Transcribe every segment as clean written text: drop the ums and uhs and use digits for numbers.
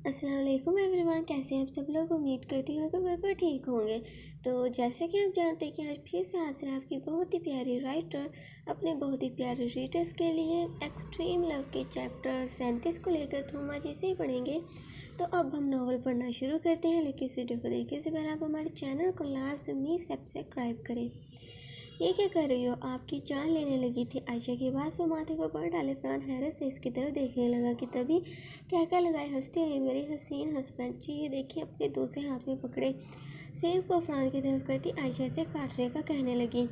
अस्सलाम वालेकुम एवरीवन, कैसे हैं आप सब लोग। उम्मीद करती हूँ कि बिल्कुल ठीक होंगे। तो जैसे कि आप जानते हैं कि आज फिर से हाजिर है आपकी बहुत ही प्यारी राइटर अपने बहुत ही प्यारे रीडर्स के लिए एक्सट्रीम लव के चैप्टर 37 को लेकर। तो हम आज इसे ही पढ़ेंगे। तो अब हम नावल पढ़ना शुरू करते हैं, लेकिन इस वीडियो को देखने से पहले आप हमारे चैनल को लाजमी सब्सक्राइब करें। ये क्या कर रही हो? आपकी जान लेने लगी थी। आयशा की बात पर माथे पर पड़ डाले फरहान हैरत से इसकी तरफ देखने लगा कि तभी कहकर लगाए हंसते हुए, मेरे हसीन हस्बैंड जी, ये देखिए। अपने दूसरे हाथ में पकड़े सेब को फरहान की तरफ करती आयशा से काटने का कहने लगी।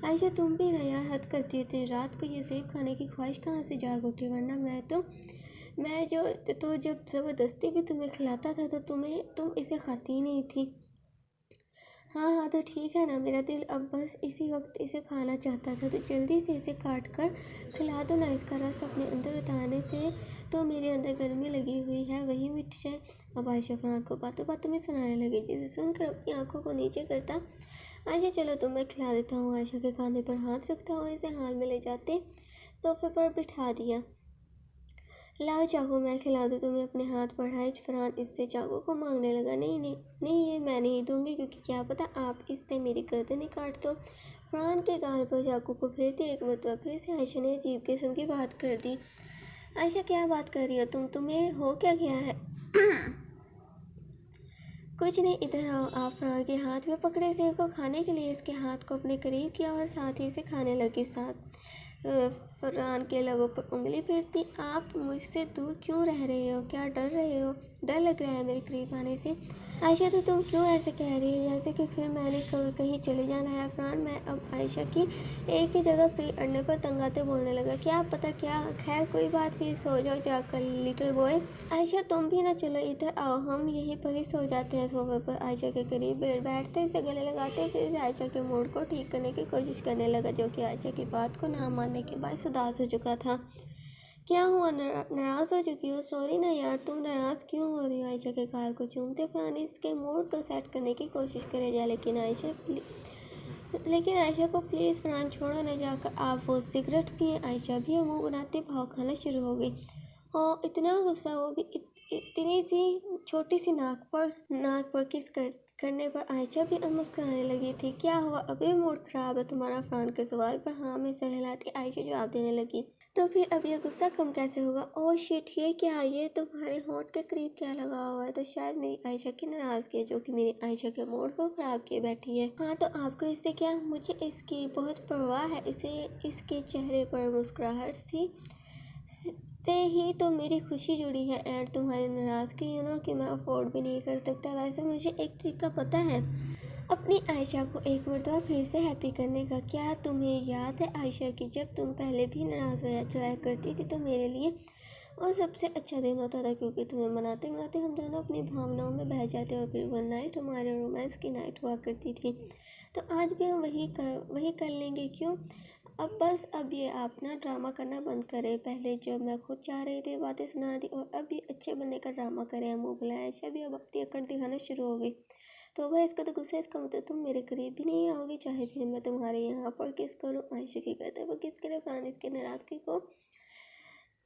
आयशा, तुम भी ना यार, हद करती हो। इतनी रात को ये सेब खाने की ख्वाहिश कहाँ से जाग उठी? वरना मैं जो जब ज़बरदस्ती भी तुम्हें खिलाता था तो तुम इसे खाती ही नहीं थी। हाँ हाँ, तो ठीक है ना, मेरा दिल अब बस इसी वक्त इसे खाना चाहता था, तो जल्दी से इसे काट कर खिला दो ना। इसका रस अपने अंदर उतारने से तो मेरे अंदर गर्मी लगी हुई है, वही मिट जाए। अब आयशा फरहान को बातों बातों में सुनाने लगी, जिसे सुनकर अपनी आंखों को नीचे करता, आयशा चलो तुम्हें खिला देता हूँ। आयशा के कंधे पर हाथ रखता हुआ इसे हाल में ले जाते सोफे पर बिठा दिया। लाओ चाकू, मैं खिला दूँ तुम्हें। अपने हाथ बढ़ाए फरहान इससे चाकू को मांगने लगा। नहीं नहीं नहीं, ये मैं नहीं दूंगी, क्योंकि क्या पता आप इससे मेरी गर्दन ही काट दो। फरहान के गाल पर चाकू को फेरते एक मरतबा फिर से आयशा ने अजीब किस्म की बात कर दी। आयशा, क्या बात कर रही हो तुम्हें हो क्या गया है? कुछ नहीं, इधर आओ। आप फरहान के हाथ में पकड़े सेब को खाने के लिए इसके हाथ को अपने करीब किया और साथ ही इसे खाने लगी। फरहान के लबों पर उंगली फेरती। आप मुझसे दूर क्यों रह रहे हो? क्या डर रहे हो? डर लग रहा है मेरे करीब आने से? आयशा, तो तुम क्यों ऐसे कह रही हो जैसे कि फिर मैंने कहीं चले जाना है? फरहान मैं अब आयशा की एक ही जगह सुई अड़ने पर तंगाते बोलने लगा। क्या पता क्या, खैर कोई बात नहीं, सो जाओ जाकर लिटिल बॉय। आयशा तुम भी ना, चलो इधर आओ, हम यहीं पर ही सो जाते हैं सोफे पर। आयशा के करीब बैठते इसे गले लगाते फिर से आयशा के मूड को ठीक करने की कोशिश करने लगा, जो कि आयशा की बात को ना मानने के बाद उदास हो चुका था। क्या हुआ, नाराज़ हो चुकी हो? सॉरी ना यार, तुम नाराज़ क्यों हो रही हो? आयशा के गाल को चूमते फरहान इसके मूड को सेट करने की कोशिश करे जा, लेकिन आयशा को प्लीज़ फरहान छोड़ो न, जाकर आप वो सिगरेट पिए। आयशा भी मुंह बनाते भाव खाना शुरू हो गई। और इतना गुस्सा, वो भी इतनी सी छोटी सी नाक पर करने पर आयशा भी अब मुस्कुराने लगी थी। क्या हुआ, अभी मूड खराब है तुम्हारा? फरहान के सवाल पर हाँ में सर हिलाती आयशा जवाब देने लगी। तो फिर अब ये गुस्सा कम कैसे होगा? ओह शिट, ये क्या, ये तुम्हारे होंठ के करीब क्या लगा हुआ है? तो शायद मेरी आयशा की नाराज़गी है, जो कि मेरी आयशा के मूड को ख़राब किए बैठी है। हाँ तो आपको इससे क्या? मुझे इसकी बहुत परवाह है। इसके चेहरे पर मुस्कुराहट से ही तो मेरी खुशी जुड़ी है, एंड तुम्हारी नाराज़गी कि मैं अफोर्ड भी नहीं कर सकता। वैसे मुझे एक तरीका पता है अपनी आयशा को एक मरतबा फिर से हैप्पी करने का। क्या तुम्हें याद है आयशा की, जब तुम पहले भी नाराज़ हो जाया करती थी तो मेरे लिए वो सबसे अच्छा दिन होता था, क्योंकि तुम्हें मनाते मनाते हम दोनों अपनी भावनाओं में बह जाते और फिर वन नाइट हमारे रोमांस की नाइट हुआ करती थी। तो आज भी हम वही कर लेंगे, क्यों? अब ये आप ना ड्रामा करना बंद करें। पहले जब मैं खुद चाह रही थी बातें सुना दी, और अब ये अच्छे बनने का ड्रामा करें। मुँह बुलाया आयशा भी अब अपनी अकड़ दिखाना शुरू हो गई। तो वह इसका तो गुस्सा, इसका मतलब तुम मेरे करीब भी नहीं आओगे, चाहे फिर मैं तुम्हारे यहाँ पर किस करूँ। आयशा की करते वो किस करे फरहान इसके नाराज़गी को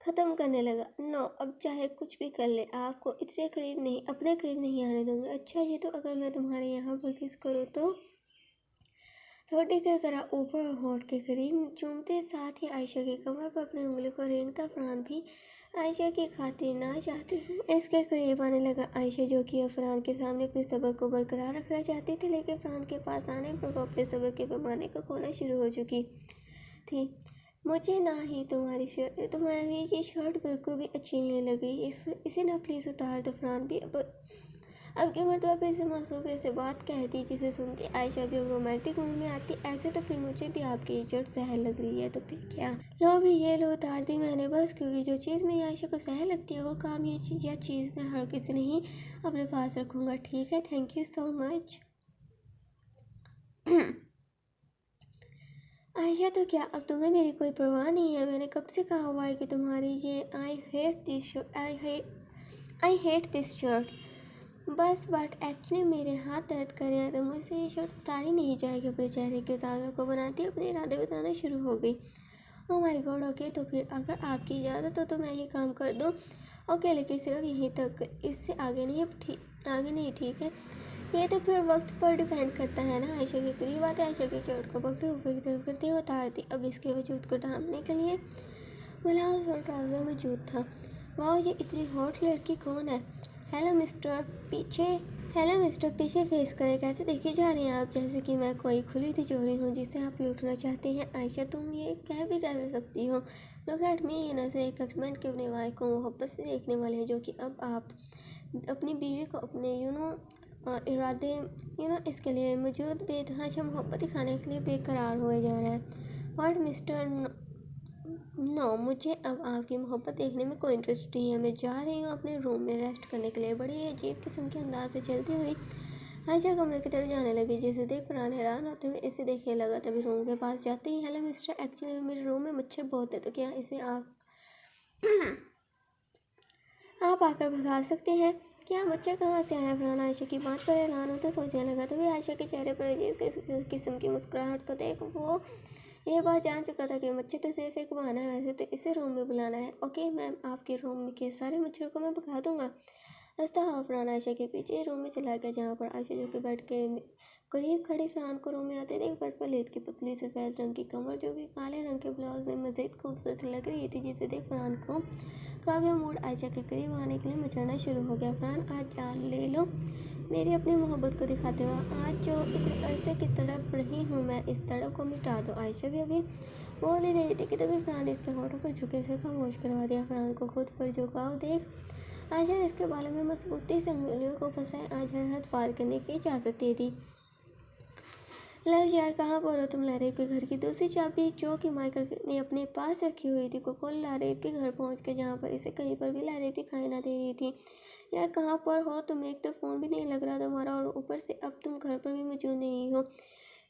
ख़त्म करने लगा। नो, अब चाहे कुछ भी कर ले, आपको इतने करीब नहीं, अपने करीब नहीं आने दूंगा। अच्छा जी, तो अगर मैं तुम्हारे यहाँ पर किस करूँ तो? थोड़ी के ज़रा ऊपर होठ के करीब चूमते साथ ही आयशा की कमर पर अपनी उंगली को रेंगता फरहान भी आयशा की खातिर ना चाहती हूँ इसके करीब आने लगा। आयशा, जो कि अब फरहान के सामने अपने सब्र को बरकरार रखना चाहती थी, लेकिन फरहान के पास आने पर वो अपने सब्र के पैमाने को खोना शुरू हो चुकी थी। मुझे ना ही तुम्हारी ये शर्ट बिल्कुल भी अच्छी नहीं लगी, इसे ना प्लीज़ उतार दो। फरहान भी अब की मरतबा फिर से मासूमियत से बात कहती, जिसे सुनती आयशा भी अब रोमांटिक मूड में आती। ऐसे तो फिर मुझे भी आपकी इज्जत सहल लग रही है, तो फिर क्या? लो भी, ये लो, उतार दी मैंने बस, क्योंकि जो चीज़ मेरी आयशा को सहल लगती है वो काम या चीज़ मैं हर किसी नहीं अपने पास रखूँगा। ठीक है, thank you so much. Ayesha, तो क्या अब तुम्हें मेरी कोई परवाह नहीं है? मैंने कब से कहा हुआ है कि तुम्हारी ये आई हेट दिस शर्ट। बस बट एक्चुअली मेरे हाथ दर्द कर रहे हैं, तो मुझसे ये शर्ट उतारी नहीं जाएगी। अपने चेहरे के दागों को बनाती अपने इरादे बताना शुरू हो गई। ओह माय गॉड, ओके, तो फिर अगर आपकी इजाज़त हो तो मैं ये काम कर दूँ। ओके लेकिन सिर्फ यहीं तक, इससे आगे नहीं, अब आगे नहीं, ठीक है। ये तो फिर वक्त पर डिपेंड करता है ना। आयशा के करीब आते आयशा की चोट को पकड़े ऊपर की तरफ करती हुए उतार दी। अब इसके वजूद को ढांपने के लिए ब्लाउज और ट्राउज़र मौजूद था। वाह, ये इतनी हॉट लड़की कौन है? हेलो मिस्टर, पीछे फेस करें। कैसे देखे जा रहे हैं आप? जैसे कि मैं कोई खुली तिजोरी हूँ जिसे आप लूटना चाहते हैं। आयशा, तुम ये कह भी कैसे सकती हो? Look at me. ये नज़र एक हस्बैंड के अपने वाइफ को मोहब्बत से देखने वाले हैं, जो कि अब आप अपनी बीवी को अपने इरादे इसके लिए मौजूद बेतहाशा मोहब्बत दिखाने के लिए बेकरार हुए जा रहा है। और मिस्टर नो, मुझे अब आपकी मोहब्बत देखने में कोई इंटरेस्ट नहीं है। मैं जा रही हूँ अपने रूम में रेस्ट करने के लिए। बड़ी अजीब किस्म के अंदाज से चलती हुई आयशा कमरे की तरफ जाने लगी, जिसे देख फरहान हैरान होते हुए इसे देखने लगा। तभी रूम के पास जाते ही, हेलो मिस्टर, एक्चुअली मेरे रूम में मच्छर बहुत है, तो क्या इसे आप आकर भगा सकते हैं? क्या मच्छर कहाँ से आया? फरहान आयशा की बात पर हैरान होते सोचने लगा। तभी आयशा के चेहरे पर अजीब किस्म की मुस्कुराहट को देख वो ये बात जान चुका था कि मच्छर तो सिर्फ एक बहाना है। वैसे तो इसे रूम में बुलाना है। ओके मैम, आपके रूम के सारे मच्छरों को मैं भगा दूंगा। रास्ता फरहान आयशा के पीछे रूम में चला गया, जहाँ पर आयशा जो कि बेड के करीब खड़ी फरहान को रूम में आते देख बेड पर लेट की पतली सफ़ेद रंग की कमर, जो कि काले रंग के ब्लाउज में मज़ीद खूबसूरत लग रही थी, जिसे देख फरहान को काव्य मूड आयशा के करीब आने के लिए मचलना शुरू हो गया। फरहान, आज जान ले लो मेरी अपनी मोहब्बत को दिखाते हुए। आज जो इतने अरसे की तड़प रही हूँ मैं, इस तड़प को मिटा दो। आयशा भी अभी बोल ही रही थी कि तभी फरहान ने इसके होठों पर झुके से खामोश करवा दिया। फरहान को खुद पर झुकाव देख आयशा ने इसके बालों में मजबूती से उंगलियों को फंसाए आज हर हद पार करने की इजाज़त दे दी। लव यार, कहाँ पर हो तुम? लारेब के घर की दूसरी चाबी, जो कि माइकल ने अपने पास रखी हुई थी, को लारेब के घर पहुंच के, जहाँ पर इसे कहीं पर भी लारेब दिखाई ना दे रही थी। यार कहाँ पर हो तुम? एक तो फ़ोन भी नहीं लग रहा तुम्हारा, और ऊपर से अब तुम घर पर भी मौजूद नहीं हो।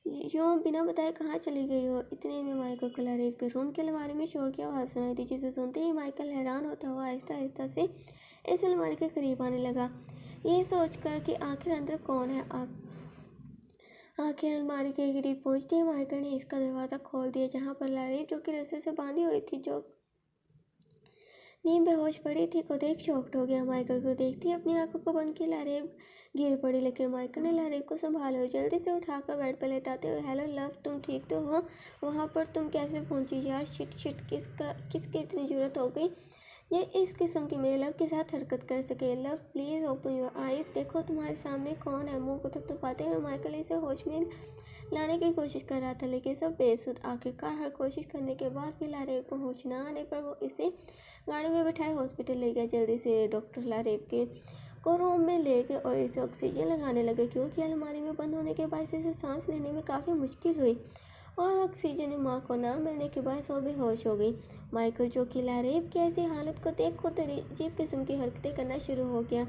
यूँ बिना बताए कहाँ चली गई हो? इतने में माइकल को लारेब के रूम के अलमारी में शोर की आवाज़ सुनाई थी, जिसे सुनते ही माइकल हैरान होता हुआ आहिस्ता आहिस्ता से इस अलमारी के करीब आने लगा, ये सोच कर कि आखिर अंदर कौन है। आखिर अलमारी के करीब पहुंचते ही माइकल ने इसका दरवाज़ा खोल दिया, जहाँ पर लारेब, जो कि रस्से से बांधी हुई थी, जो नींद बेहोश पड़ी थी, को देख शॉक्ड हो गया। माइकल को देखती अपनी आंखों को बंद की लारेब गिर पड़ी, लेकिन माइकल ने लारेब को संभाला हुआ जल्दी से उठाकर बेड पर लेटाते हुए, हेलो लव, तुम ठीक तो हो? वहाँ पर तुम कैसे पहुँची? यार शिट, किसकी इतनी ज़रूरत हो गई ये इस किस्म की मेरे लव के साथ हरकत कर सके? Love please open your eyes, देखो तुम्हारे सामने कौन है। मुंह को थपथपाते हुए माइकल इसे होश में लाने की कोशिश कर रहा था, लेकिन सब बेसुध। आखिरकार हर कोशिश करने के बाद भी लारेब को होश न आने पर वो इसे गाड़ी में बिठाए हॉस्पिटल ले गया। जल्दी से डॉक्टर लारेब को रूम में ले गए और इसे ऑक्सीजन लगाने लगे, क्योंकि अलमारी में बंद होने के बाद इसे सांस लेने में काफ़ी मुश्किल हुई, और ऑक्सीजन माँ को ना मिलने के बाद वो बेहोश हो गई। माइकल, जो कि लारेब की ऐसी हालत को देख खुद अजीब किस्म की हरकतें करना शुरू हो गया।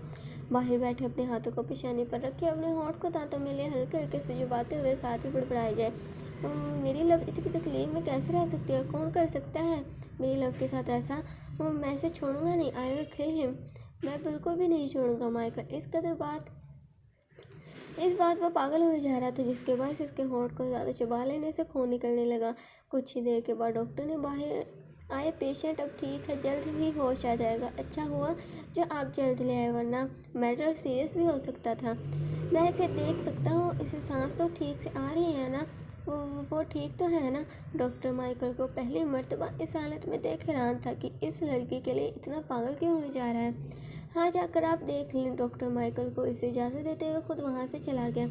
बाहर बैठे अपने हाथों को पेशानी पर रखे, अपने होंठ को दांतों में ले हल्के हल्के से जुबाते हुए साथ ही बड़बड़ाए जाए, मेरी लव इतनी तकलीफ में कैसे रह सकती है? कौन कर सकता है मेरी लव के साथ ऐसा? मैं इसे छोड़ूंगा नहीं। I will kill him. मैं बिल्कुल भी नहीं छोड़ूंगा। माइकल इस बात पर पागल हुए जा रहा था, जिसके बाद इसके होंठ को ज़्यादा चबा लेने से खून निकलने लगा। कुछ ही देर के बाद डॉक्टर ने बाहर आए, पेशेंट अब ठीक है, जल्द ही होश आ जाएगा। अच्छा हुआ जो आप जल्द ले आए, वरना मैटर सीरियस भी हो सकता था। मैं इसे देख सकता हूँ, इसे सांस तो ठीक से आ रही है ना? वो ठीक तो है ना? डॉक्टर माइकल को पहली मर्तबा इस हालत में देख हैरान था कि इस लड़की के लिए इतना पागल क्यों हो जा रहा है। हाँ, जाकर आप देख लें। डॉक्टर माइकल को इसे इजाज़त देते हुए खुद वहाँ से चला गया।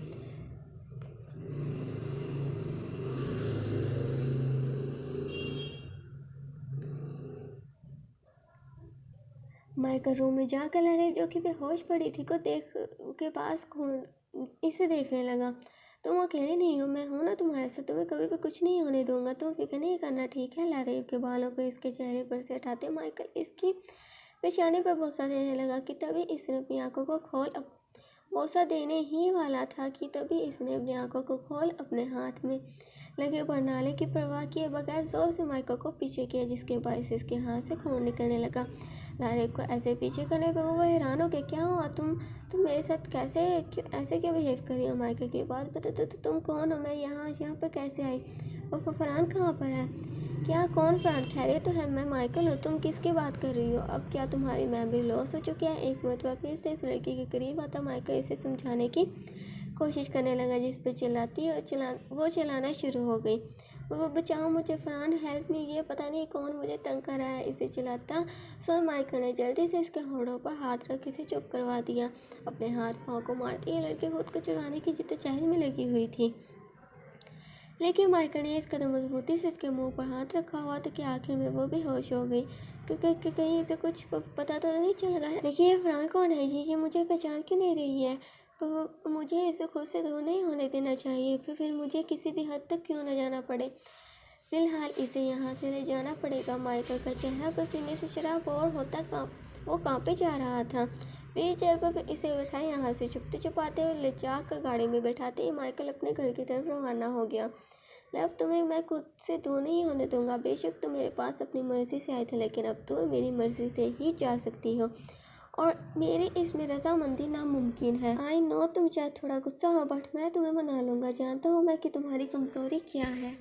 माइकल रूम में जाकर लारेब, जो कि बेहोश पड़ी थी, को देख के पास खून इसे देखने लगा। तुम अकेले नहीं हो, मैं हूं ना तुम्हारे साथ, तुम्हें कभी भी कुछ नहीं होने दूंगा, तुम फिक्र नहीं करना, ठीक है? लारेब के बालों को इसके चेहरे पर से हटाते माइकल इसकी पेशानी पर बोसा देने लगा कि तभी इसने अपनी आंखों को बोसा देने ही वाला था कि तभी इसने अपनी आंखों को खोल अपने हाथ में लगे प्रणाली की परवाह किए बगैर जोर से माइकल को पीछे किया, जिसके बायस इसके हाथ से खून निकलने लगा। लारेब को ऐसे पीछे करने पर वो हैरान हो गया। क्या हुआ? तुम मेरे साथ ऐसे क्यों बिहेव कर रही हो? माइकल की बात बता, तो तुम कौन हो? मैं यहाँ पर कैसे आई? और फरहान कहाँ पर है? क्या कौन फरहान? खैरियत तो है, मैं माइकल हूँ। तुम किसकी बात कर रही हो? अब क्या तुम्हारी मेमोरी लॉस हो चुकी है? एक मरतबा फिर से इस लड़की के करीब आता माइकल इसे समझाने की कोशिश करने लगा, जिस पर चिल्लाती और वो चिल्लाना शुरू हो गई। वो बचाओ मुझे फरहान, हेल्प मी, ये पता नहीं कौन मुझे तंग कर रहा है, इसे चिल्लाता सुन माइकल ने जल्दी से इसके होठों पर हाथ रख इसे चुप करवा दिया। अपने हाथ पाँव को मारती ये लड़की खुद को छुड़ाने की जिद्दोजहद में लगी हुई थी, लेकिन माइकल ने इस कदर मजबूती से इसके मुंह पर हाथ रखा हुआ था कि आखिर में वो भी होश हो गई, क्योंकि कहीं इसे कुछ पता तो नहीं चल गया। देखिए ये फरहान कौन है? ये मुझे पहचान क्यों नहीं रही है? मुझे इसे खुद से दूर नहीं होने देना चाहिए, फिर मुझे किसी भी हद तक क्यों न जाना पड़े। फिलहाल इसे यहाँ से ले जाना पड़ेगा। माइकल का चेहरा पसीने से शराबोर होता वो कांपे जा रहा था। व्हील चेयर पर इसे बैठाए यहाँ से छुपते छुपाते हुए ले जाकर गाड़ी में बैठाते ही माइकल अपने घर की तरफ रवाना हो गया। लव, तुम्हें मैं खुद से दूर नहीं होने दूंगा। बेशक तुम मेरे पास अपनी मर्जी से आए थे, लेकिन अब तुम मेरी मर्जी से ही जा सकती हो और मेरी इसमें रजामंदी नामुमकिन है। आई नो तुम चाहे थोड़ा गुस्सा हो, बट मैं तुम्हें मना लूँगा। जानता हूँ मैं कि तुम्हारी कमज़ोरी क्या है।